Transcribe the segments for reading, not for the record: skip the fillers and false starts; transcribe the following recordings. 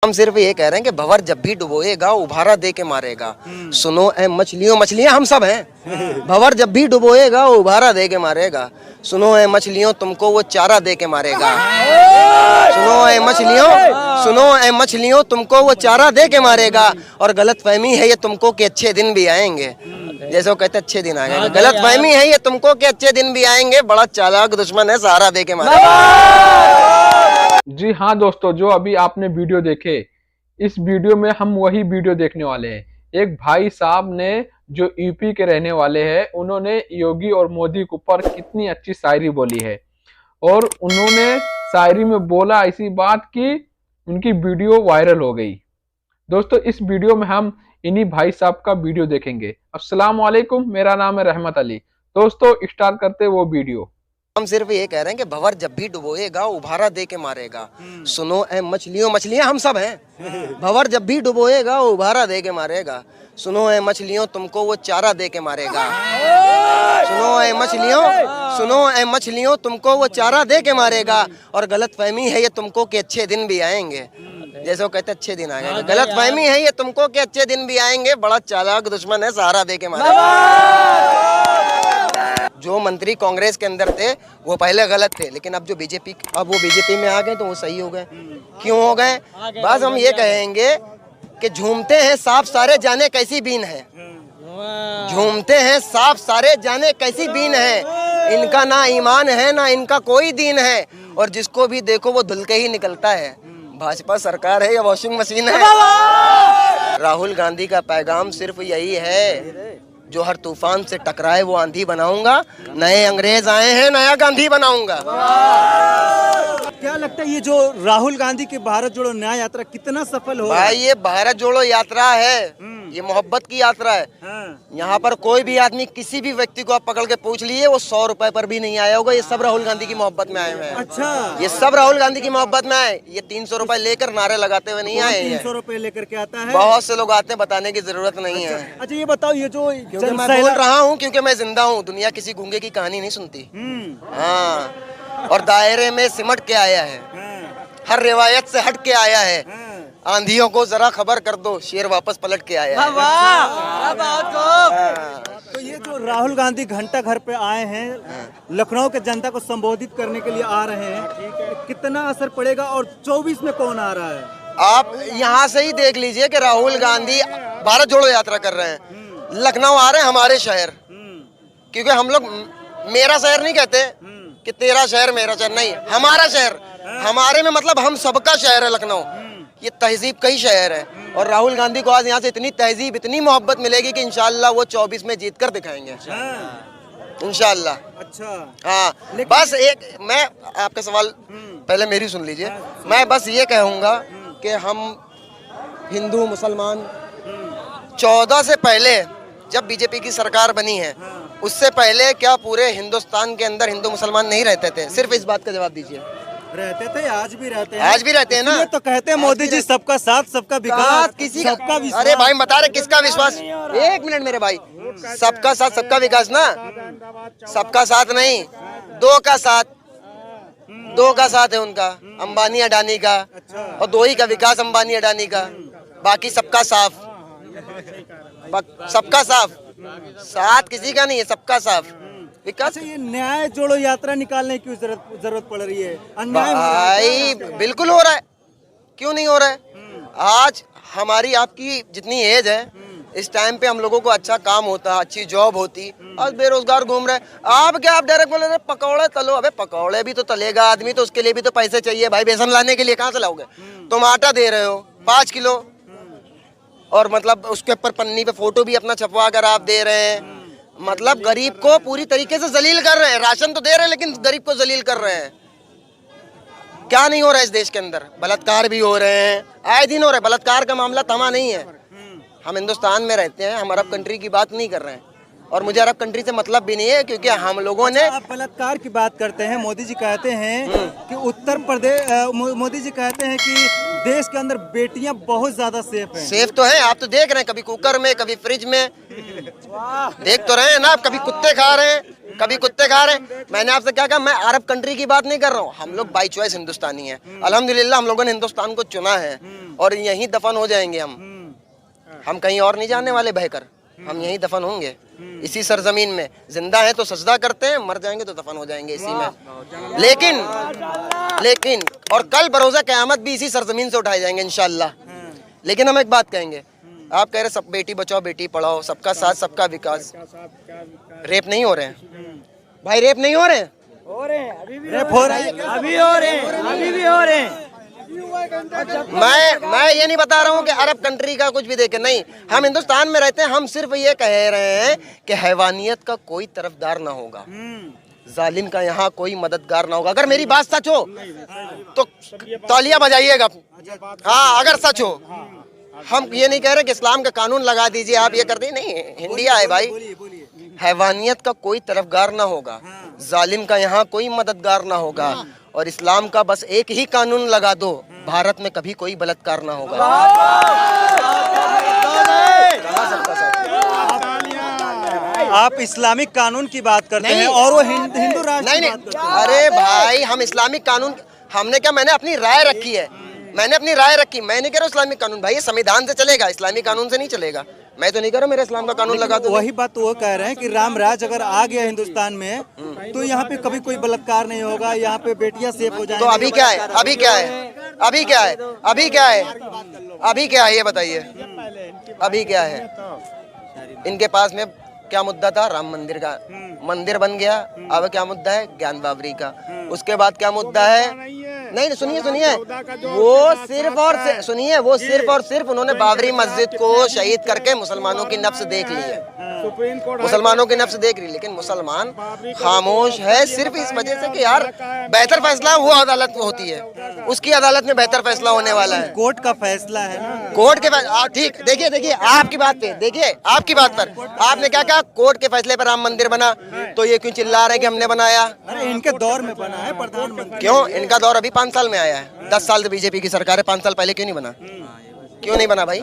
हम सिर्फ ये कह रहे हैं कि भंवर जब भी डुबोएगा उभारा दे के मारेगा। सुनो ऐ मछलियों, मछलियां हम सब हैं। भंवर जब भी डुबोएगा उभारा दे के मारेगा। सुनो ऐ मछलियों, तुमको वो चारा दे के मारेगा। सुनो ऐ मछलियों, सुनो ऐ मछलियों, तुमको वो चारा दे के मारेगा। और गलत फहमी है ये तुमको कि अच्छे दिन भी आएंगे। जैसे वो कहते अच्छे दिन आएंगे, गलत फहमी है ये तुमको कि अच्छे दिन भी आएंगे। बड़ा चालाक दुश्मन है, सहारा दे के मारेगा। जी हाँ दोस्तों, जो अभी आपने वीडियो देखे, इस वीडियो में हम वही वीडियो देखने वाले हैं। एक भाई साहब ने जो यूपी के रहने वाले हैं, उन्होंने योगी और मोदी के ऊपर कितनी अच्छी शायरी बोली है। और उन्होंने शायरी में बोला ऐसी बात कि उनकी वीडियो वायरल हो गई। दोस्तों इस वीडियो में हम इन्हीं भाई साहब का वीडियो देखेंगे। अस्सलाम वालेकुम, मेरा नाम है रहमत अली। दोस्तों स्टार्ट करते वो वीडियो। हम सिर्फ ये कह रहे हैं कि भंवर जब भी डुबोएगा उभारा दे के मारेगा। सुनो ऐ मछलियों, मछलियां हम सब हैं। भंवर जब भी डुबोएगा उभारा दे के मारेगा। सुनो ऐ मछलियों, तुमको वो चारा दे के मारेगा। सुनो ऐ मछलियों, सुनो ऐ मछलियों, तुमको वो चारा दे के मारेगा। और गलत फहमी है ये तुमको कि अच्छे दिन भी आएंगे। जैसे वो कहते अच्छे दिन आएंगे, गलत फहमी है ये तुमको कि अच्छे दिन भी आएंगे। बड़ा चालाक दुश्मन है, सहारा दे के मारेगा। जो मंत्री कांग्रेस के अंदर थे वो पहले गलत थे, लेकिन अब जो बीजेपी, अब वो बीजेपी में आ गए तो वो सही हो गए। क्यों हो गए? बस हम ये कहेंगे कि झूमते हैं सांप सारे जाने कैसी बीन है। झूमते हैं सांप सारे जाने कैसी बीन है। इनका ना ईमान है ना इनका कोई दीन है। और जिसको भी देखो वो धुल के ही निकलता है। भाजपा सरकार है या वॉशिंग मशीन है? राहुल गांधी का पैगाम सिर्फ यही है, जो हर तूफान से टकराए वो आंधी बनाऊंगा। नए अंग्रेज आए हैं, नया गांधी बनाऊंगा। क्या लगता है ये जो राहुल गांधी की भारत जोड़ो न्याय यात्रा कितना सफल हो? भाई ये भारत जोड़ो यात्रा है, ये मोहब्बत की यात्रा है। यहाँ पर कोई भी आदमी, किसी भी व्यक्ति को आप पकड़ के पूछ लिए, वो 100 रुपए पर भी नहीं आया होगा। ये सब राहुल गांधी की मोहब्बत में आए हुए हैं। अच्छा, ये सब राहुल गांधी की मोहब्बत में आए। ये 300 रुपए लेकर नारे लगाते हुए नहीं आए हैं। 300 रुपए लेकर के आता है? बहुत से लोग आते हैं, बताने की जरूरत नहीं है। अच्छा ये बताओ, ये जो क्योंकि मैं बोल रहा हूँ, क्योंकि मैं जिंदा हूँ। दुनिया किसी गूंगे की कहानी नहीं सुनती। हाँ, और दायरे में सिमट के आया है, हर रिवायत से हट के आया है। आंधियों को जरा खबर कर दो, शेर वापस पलट के आया है। तो ये जो राहुल गांधी घंटा घर पे आए हैं, लखनऊ के जनता को संबोधित करने के लिए आ रहे हैं, कितना असर पड़ेगा? और 24 में कौन आ रहा है? आप यहाँ से ही देख लीजिए कि राहुल गांधी भारत जोड़ो यात्रा कर रहे हैं। लखनऊ आ रहे हैं, हमारे शहर। क्योंकि हम लोग मेरा शहर नहीं कहते कि तेरा शहर मेरा शहर, नहीं, हमारा शहर। हमारे में मतलब हम सबका शहर है लखनऊ। ये तहजीब का ही शहर है। और राहुल गांधी को आज यहाँ से इतनी तहजीब, इतनी मोहब्बत मिलेगी कि इंशाल्लाह वो 24 में जीत कर दिखाएंगे इंशाल्लाह। अच्छा हाँ, बस एक, मैं आपका सवाल पहले मेरी सुन लीजिए। मैं बस ये कहूँगा कि हम हिंदू मुसलमान 14 से पहले जब बीजेपी की सरकार बनी है, उससे पहले क्या पूरे हिंदुस्तान के अंदर हिंदू मुसलमान नहीं रहते थे? सिर्फ इस बात का जवाब दीजिए। रहते थे, आज भी रहते हैं। आज भी रहते हैं ना? तो कहते हैं मोदी जी सबका साथ सबका विकास, किसी सबका विश्वास। अरे भाई बता रहे किसका विश्वास? एक मिनट मेरे भाई, सबका साथ सबका विकास ना, सबका साथ नहीं, दो का साथ, दो का साथ है उनका, अंबानी अडानी का। और दो ही का विकास, अंबानी अडानी का। बाकी सबका साफ, सबका साफ, साथ किसी का नहीं है, सबका साफ विकास। ये न्याय जोड़ो यात्रा निकालने की जरूरत पड़ रही है? अन्याय भाई बिल्कुल हो रहा है, क्यों नहीं हो रहा है? आज हमारी आपकी जितनी एज है, इस टाइम पे हम लोगों को अच्छा काम होता, अच्छी जॉब होती। आज बेरोजगार घूम रहे। आप क्या, आप डायरेक्ट बोले रहे पकौड़े तलो। अबे पकौड़े भी तो तलेगा आदमी, तो उसके लिए भी तो पैसे चाहिए भाई। बेसन लाने के लिए कहाँ से लाओगे? तुम आटा दे रहे हो 5 किलो, और मतलब उसके ऊपर पन्नी पे फोटो भी अपना छपवा कर आप दे रहे हैं। मतलब गरीब को पूरी तरीके से जलील कर रहे हैं। राशन तो दे रहे हैं, लेकिन गरीब को जलील कर रहे हैं। क्या नहीं हो रहा है इस देश के अंदर? बलात्कार भी हो रहे हैं, आए दिन हो रहे हैं। बलात्कार का मामला थमा नहीं है। हम हिंदुस्तान में रहते हैं, हम अरब कंट्री की बात नहीं कर रहे हैं। और मुझे अरब कंट्री से मतलब भी नहीं है, क्योंकि हम लोगों ने आप बलात्कार की बात करते हैं। मोदी जी कहते हैं कि उत्तर प्रदेश मोदी जी कहते हैं कि देश के अंदर बेटियां बहुत ज्यादा सेफ हैं। सेफ तो हैं, आप तो देख रहे हैं, कभी कुकर में कभी फ्रिज में, देख तो रहे हैं ना आप, कभी कुत्ते खा रहे हैं, कभी कुत्ते खा रहे हैं। मैंने आपसे क्या कहा, मैं अरब कंट्री की बात नहीं कर रहा हूँ, हम लोग बाई चॉइस हिंदुस्तानी हैं। अल्हम्दुलिल्लाह हम लोगों ने हिंदुस्तान को चुना है और यहीं दफन हो जाएंगे हम कहीं और नहीं जाने वाले बहकर, हम यहीं दफन होंगे इसी सरजमीन में। जिंदा है तो सजदा करते हैं, मर जाएंगे तो दफन हो जाएंगे इसी में। लेकिन और कल बरोज़ा क़यामत भी इसी सरजमीन से उठाए जाएंगे इंशाअल्लाह। लेकिन हम एक बात कहेंगे, आप कह रहे सब बेटी बचाओ बेटी पढ़ाओ, सबका साथ सबका विकास, रेप नहीं हो रहे हैं भाई? रेप नहीं हो रहे हैं? रेप हो रहे हैं, अभी हो रहे हैं, अभी भी हो रहे हैं। मैं ये नहीं बता रहा हूँ कि अरब कंट्री का कुछ भी देखे, नहीं, हम हिंदुस्तान में रहते हैं। हम सिर्फ ये कह रहे हैं कि हैवानियत का कोई तरफदार ना होगा, जालिम का यहाँ कोई मददगार ना होगा। अगर मेरी बात सच हो तो तालियां बजाइएगा। हाँ, अगर सच हो। हम ये नहीं कह रहे कि इस्लाम का कानून लगा दीजिए, आप ये कर दीजिए, नहीं, इंडिया है भाई। हैवानियत का कोई तरफदार ना होगा, जालिम का यहाँ कोई मददगार ना होगा, और इस्लाम का बस एक ही कानून लगा दो, भारत में कभी कोई बलात्कार ना होगा। आप इस्लामिक कानून की बात करते हैं और वो हिंदू राष्ट्र नहीं, अरे भाई, हम इस्लामिक कानून, हमने क्या, मैंने अपनी राय रखी है, मैंने अपनी राय रखी। मैं नहीं कह रहा इस्लामिक कानून, भाई ये संविधान से चलेगा, इस्लामिक कानून से नहीं चलेगा। मैं तो नहीं कह रहा मेरा इस्लाम का कानून लगा दो। वही बात तो वो कह रहे हैं कि राम राज अगर आ गया हिंदुस्तान में तो यहाँ पे कभी कोई बलात्कार नहीं होगा, यहाँ पे बेटियां सेफ हो जाएंगी। तो अभी क्या है, अभी क्या है, अभी क्या है, अभी क्या है, अभी क्या है, ये बताइए, अभी क्या है? इनके पास में क्या मुद्दा था? राम मंदिर का, मंदिर बन गया। अब क्या मुद्दा है? ज्ञान बावरी का। उसके बाद क्या मुद्दा है? नहीं, सुनिए सुनिए, वो सिर्फ और सुनिए, वो सिर्फ और सिर्फ उन्होंने बाबरी मस्जिद को शहीद करके मुसलमानों की नफ्स देख ली है, मुसलमानों की नफ्स देख रही। लेकिन मुसलमान खामोश है सिर्फ इस वजह से कि यार बेहतर फैसला वो अदालत में होती है, उसकी अदालत में बेहतर फैसला होने वाला है। कोर्ट का फैसला है ना, कोर्ट के ठीक, देखिए आपकी बात पे, देखिए आपकी बात पर आपने क्या कहा, कोर्ट के फैसले पर राम मंदिर बना, तो ये क्यों चिल्ला रहे हैं कि हमने बनाया? अरे इनके दौर में बना है प्रधानमंत्री। क्यों? इनका दौर अभी 5 साल में आया है, 10 साल से बीजेपी की सरकार है, 5 साल पहले क्यों नहीं बना? क्यों नहीं बना भाई?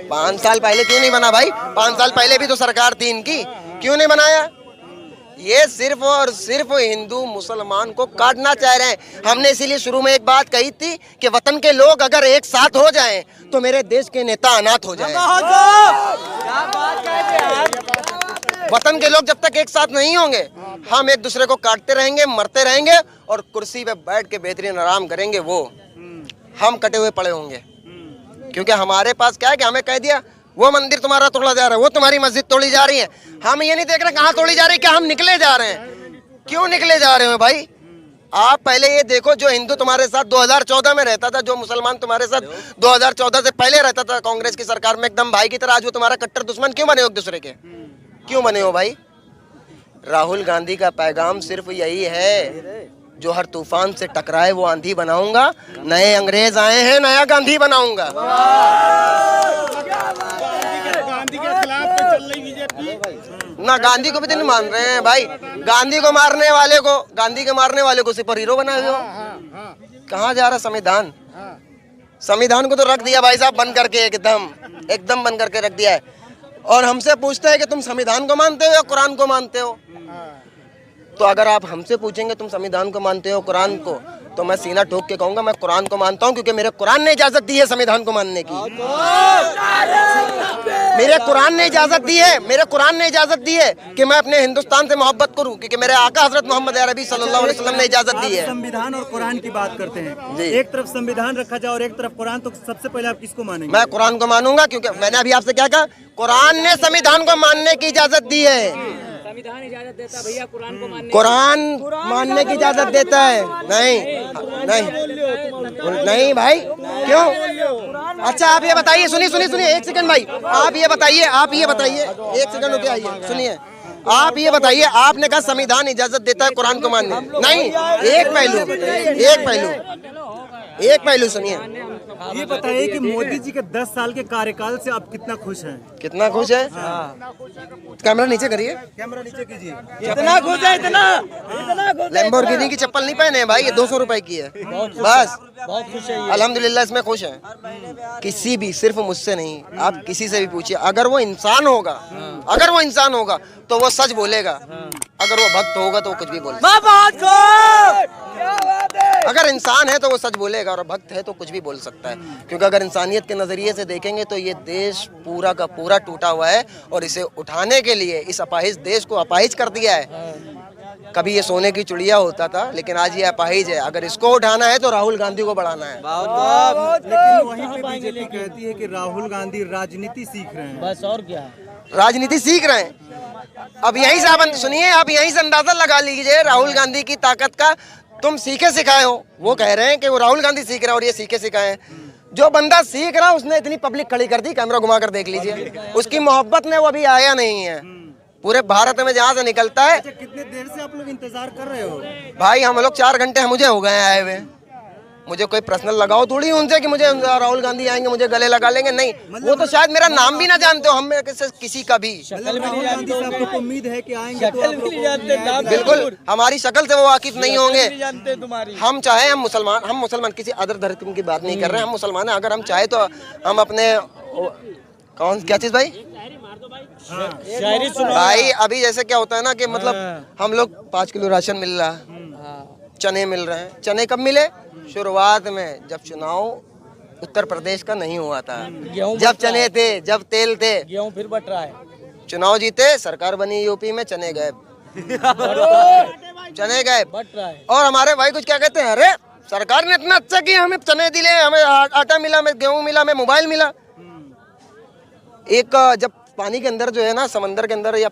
5 साल पहले क्यों नहीं बना भाई? 5 साल पहले भी तो सरकार थी इनकी, क्यों नहीं बनाया? ये सिर्फ और सिर्फ हिंदू मुसलमान को काटना चाह रहे हैं। हमने इसीलिए शुरू में एक बात कही थी कि वतन के लोग अगर एक साथ हो जाएं तो मेरे देश के नेता अनाथ हो जाएं। वतन के लोग जब तक एक साथ नहीं होंगे, हम एक दूसरे को काटते रहेंगे, मरते रहेंगे, और कुर्सी पे बैठ के बेहतरीन आराम करेंगे, वो हम कटे हुए पड़े होंगे। क्योंकि हमारे पास क्या है कि हमें कह दिया वो मंदिर तुम्हारा तोड़ा जा रहा है, वो तुम्हारी मस्जिद तोड़ी जा रही है। हम ये नहीं देख रहे कहाँ तोड़ी जा रही है, क्या हम निकले जा रहे हैं? क्यों निकले जा रहे हो भाई? आप पहले ये देखो, जो हिंदू तुम्हारे साथ 2014 में रहता था, जो मुसलमान तुम्हारे साथ 2014 से पहले रहता था कांग्रेस की सरकार में एकदम भाई की तरह, आज वो तुम्हारा कट्टर दुश्मन क्यों बने हो एक दूसरे के? क्यों बने हो भाई? राहुल गांधी का पैगाम सिर्फ यही है, जो हर तूफान से टकराए वो आंधी बनाऊंगा, नए अंग्रेज आए हैं नया गांधी बनाऊंगा। गांधी के खिलाफ तो चल रही बीजेपी ना, गांधी को भी तो नहीं मान रहे हैं भाई। गांधी को मारने वाले को, गांधी के मारने वाले को सुपर हीरो बनाए हो। कहाँ जा रहा संविधान? संविधान को तो रख दिया भाई साहब बंद करके, एकदम बंद करके रख दिया है। और हमसे पूछते हैं कि तुम संविधान को मानते हो या कुरान को मानते हो? तो अगर आप हमसे पूछेंगे तुम संविधान को मानते हो कुरान को, तो मैं सीना ठोक के कहूंगा मैं कुरान को मानता हूं, क्योंकि मेरे कुरान ने इजाजत दी है संविधान को मानने की। मेरे कुरान ने इजाजत दी है, मेरे कुरान ने इजाजत दी है कि मैं अपने हिंदुस्तान से मोहब्बत करूं, क्योंकि मेरे आका हजरत मोहम्मद अरबी सल्लल्लाहु अलैहि वसल्लम ने इजाजत दी है। संविधान और कुरान की बात करते हैं, एक तरफ संविधान रखा जाए और एक तरफ कुरान, तो सबसे पहले आप किसको मानेंगे? मैं कुरान को मानूंगा, क्योंकि मैंने अभी आपसे क्या कहा, कुरान ने संविधान को मानने की इजाजत दी है। संविधान इजाजत देता है भैया कुरान को मानने, कुरान मानने की इजाजत देता है? नहीं भाई, क्यों? अच्छा आप ये बताइए, सुनिए एक सेकंड भाई, आप ये बताइए, एक सेकंड रुके, आइए सुनिए, आप ये बताइए, आपने कहा संविधान इजाजत देता है कुरान को मानने, नहीं, एक पहलू एक पहलू सुनिए। ये बताइए कि मोदी जी के 10 साल के कार्यकाल से आप कितना खुश हैं? कितना खुश है? कैमरा नीचे करिए। कैमरा नीचे कीजिए। इतना खुश है, इतना लैम्बोर्गिनी की चप्पल नहीं पहने भाई, ये 200 रुपए की है बस। बहुत खुश है, अल्हम्दुलिल्लाह इसमें खुश है। किसी भी, सिर्फ मुझसे नहीं, आप किसी से भी पूछिए, अगर वो इंसान होगा, अगर वो इंसान होगा तो वो सच बोलेगा, अगर वो भक्त होगा तो वो कुछ भी बोलेगा। अगर इंसान है तो वो सच बोलेगा और भक्त है तो कुछ भी बोल सकता है, क्योंकि अगर इंसानियत के नजरिए से देखेंगे तो ये देश पूरा का पूरा टूटा हुआ है और इसे उठाने के लिए इस अपाहिज देश को अपाहिज कर दिया है। कभी ये सोने की चिड़िया होता था, लेकिन आज ये अपाहिज है। अगर इसको उठाना है तो राहुल गांधी को बढ़ाना है। लेकिन वहीं पे बीजेपी कहती है कि राहुल गांधी राजनीति सीख रहे हैं। बस और क्या, राजनीति सीख रहे हैं। अब यहीं से आप सुनिए, आप यहीं से अंदाजा लगा लीजिए राहुल गांधी की ताकत का। तुम सीखे सिखाए हो, वो कह रहे हैं कि वो राहुल गांधी सीख रहा है और ये सीखे सिखाए हैं। जो बंदा सीख रहा उसने इतनी पब्लिक खड़ी कर दी, कैमरा घुमा कर देख लीजिए, उसकी मोहब्बत में वो अभी आया नहीं है। पूरे भारत में जहाँ से निकलता है। अच्छा, कितने देर से आप लोग इंतजार कर रहे हो? भाई हम लोग 4 घंटे मुझे हो गए आए हुए। मुझे कोई पर्सनल लगाओ थोड़ी उनसे कि मुझे राहुल गांधी आएंगे मुझे गले लगा लेंगे, नहीं। वो तो शायद मेरा नाम भी ना जानते हो, हम में किसी का भी। राहुल गांधी से आपको उम्मीद है कि आएंगे तो आप लोग को बिल्कुल, हमारी शक्ल से वो वाकिफ नहीं होंगे। हम चाहे, हम मुसलमान किसी अदर धर्म की बात नहीं कर रहे हैं, हम मुसलमान हैं। अगर हम चाहे तो हम अपने क्या चीज भाई भाई अभी जैसे क्या होता है ना कि मतलब हम लोग 5 किलो राशन मिल रहा है, चने मिल रहे हैं। चने कब मिले? शुरुआत में, जब चुनाव उत्तर प्रदेश का नहीं हुआ था, जब चने थे, जब तेल थे। गेहूं फिर बट रहा है। चुनाव जीते, सरकार बनी यूपी में, चने गए चने गए बट रहा है। और हमारे भाई कुछ क्या कहते हैं, अरे सरकार ने इतना अच्छा किया, हमें चने दिले, हमें आटा मिला, हमें गेहूं मिला, हमें मोबाइल मिला। एक जब पानी के अंदर जो है ना, समंदर के अंदर या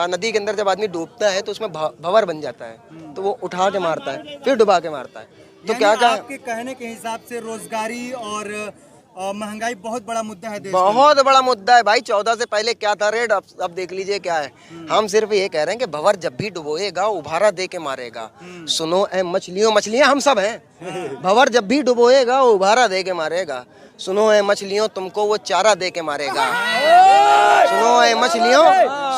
नदी के अंदर जब आदमी डूबता है तो उसमें भंवर बन जाता है, तो वो उठा के मारता है, फिर डुबा के मारता है। तो क्या आपके कहने के हिसाब से रोजगारी और महंगाई बहुत बड़ा मुद्दा है देश में। बहुत बड़ा मुद्दा है भाई। 14 से पहले क्या था रेट, अब देख लीजिए क्या है। हम सिर्फ ये कह रहे हैं कि भंवर जब भी डुबोएगा उभारा दे के मारेगा। सुनो ऐ मछलियों, मछलियां हम सब हैं। भंवर जब भी डुबोएगा उभारा दे के मारेगा। सुनो ऐ मछलियों, तुमको वो चारा दे के मारेगा। सुनो ऐ मछलियों,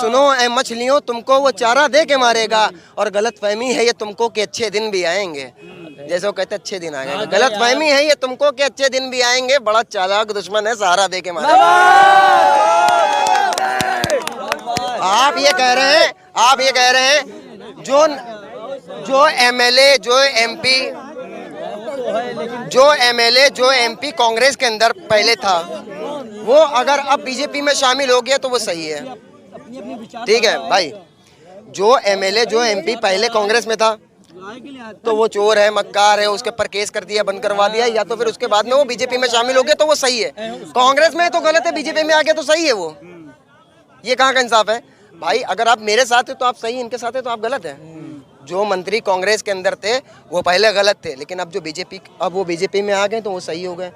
सुनो ऐ मछलियों, तुमको वो चारा दे के मारेगा। और गलतफहमी है ये तुमको कि अच्छे दिन भी आएंगे, जैसे वो कहते अच्छे दिन आएंगे। गलतफहमी है ये तुमको कि अच्छे दिन भी आएंगे। बड़ा चालाक दुश्मन है, सहारा दे के मारेगा। आप ये कह रहे हैं जो एमएलए, जो एमपी कांग्रेस के अंदर पहले था, वो अगर अब बीजेपी में शामिल हो गया तो वो सही है। ठीक है भाई, जो एमएलए, जो एमपी पहले कांग्रेस में था तो वो चोर है, मक्कार है, उसके ऊपर केस कर दिया, बंद करवा दिया, या तो फिर उसके बाद में वो बीजेपी में शामिल हो गया तो वो सही है। कांग्रेस में तो गलत है, बीजेपी में आ गया तो सही है। वो ये कहाँ का इंसाफ है भाई? अगर आप मेरे साथ है तो आप सही, इनके साथ है तो आप गलत है। जो मंत्री कांग्रेस के अंदर थे वो पहले गलत थे, लेकिन अब वो बीजेपी में आ गए तो वो सही हो गए।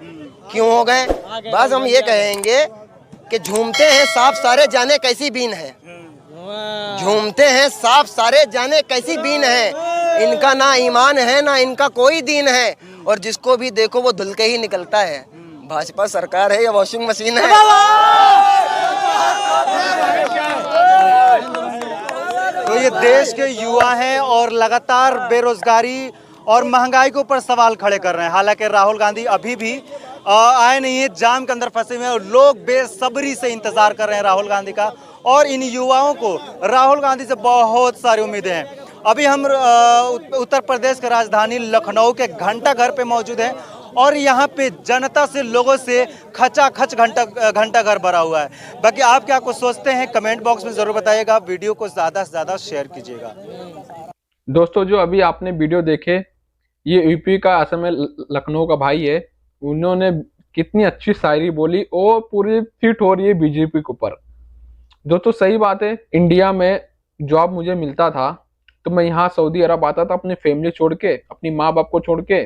क्यों हो गए? बस हम ये कहेंगे कि झूमते हैं सांप सारे जाने कैसी बीन है, झूमते हैं सांप सारे जाने कैसी बीन है। इनका ना ईमान है ना इनका कोई दीन है, और जिसको भी देखो वो धुल के ही निकलता है। भाजपा सरकार है या वॉशिंग मशीन है? तो ये देश के युवा हैं और लगातार बेरोजगारी और महंगाई के ऊपर सवाल खड़े कर रहे हैं। हालांकि राहुल गांधी अभी भी आए नहीं है, जाम के अंदर फंसे हुए हैं और लोग बेसब्री से इंतजार कर रहे हैं राहुल गांधी का। और इन युवाओं को राहुल गांधी से बहुत सारी उम्मीदें हैं। अभी हम उत्तर प्रदेश की राजधानी लखनऊ के घंटा घर पे मौजूद हैं और यहाँ पे जनता से, लोगों से खचाखच घंटा घर भरा हुआ है। बाकी आप क्या कुछ सोचते हैं कमेंट बॉक्स में जरूर बताइएगा। वीडियो को ज़्यादा से ज़्यादा शेयर कीजिएगा। दोस्तों, जो अभी आपने वीडियो देखे, ये यूपी का, असम में लखनऊ का भाई है। उन्होंने कितनी अच्छी शायरी बोली और पूरी फिट हो रही है बीजेपी के ऊपर। दोस्तों सही बात है, इंडिया में जॉब मुझे मिलता था तो मैं यहाँ सऊदी अरब आता था अपनी फैमिली छोड़ के, अपनी माँ बाप को छोड़ के,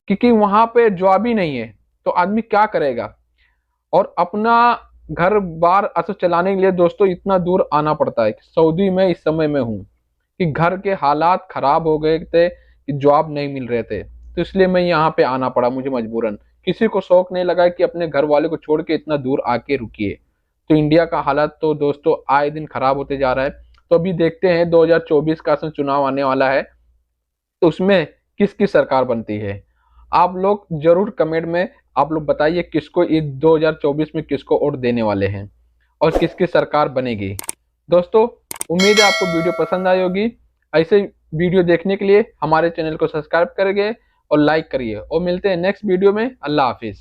क्योंकि वहां पे जॉब ही नहीं है तो आदमी क्या करेगा। और अपना घर बार असर चलाने के लिए दोस्तों इतना दूर आना पड़ता है। सऊदी में इस समय में हूँ कि घर के हालात खराब हो गए थे कि जॉब नहीं मिल रहे थे, तो तो इसलिए मैं यहाँ पे आना पड़ा मुझे मजबूरन। किसी को शौक नहीं लगा कि अपने घर वाले को छोड़ के इतना दूर आके रुकिए। तो इंडिया का हालात तो दोस्तों आए दिन खराब होते जा रहा है। तो अभी देखते हैं 2024 का चुनाव आने वाला है, तो उसमें किसकी सरकार बनती है। आप लोग जरूर कमेंट में आप लोग बताइए किसको इस 2024 में किसको वोट देने वाले हैं और किसकी सरकार बनेगी। दोस्तों उम्मीद है आपको वीडियो पसंद आई होगी। ऐसे वीडियो देखने के लिए हमारे चैनल को सब्सक्राइब करिए और लाइक करिए, और मिलते हैं नेक्स्ट वीडियो में। अल्लाह हाफिज।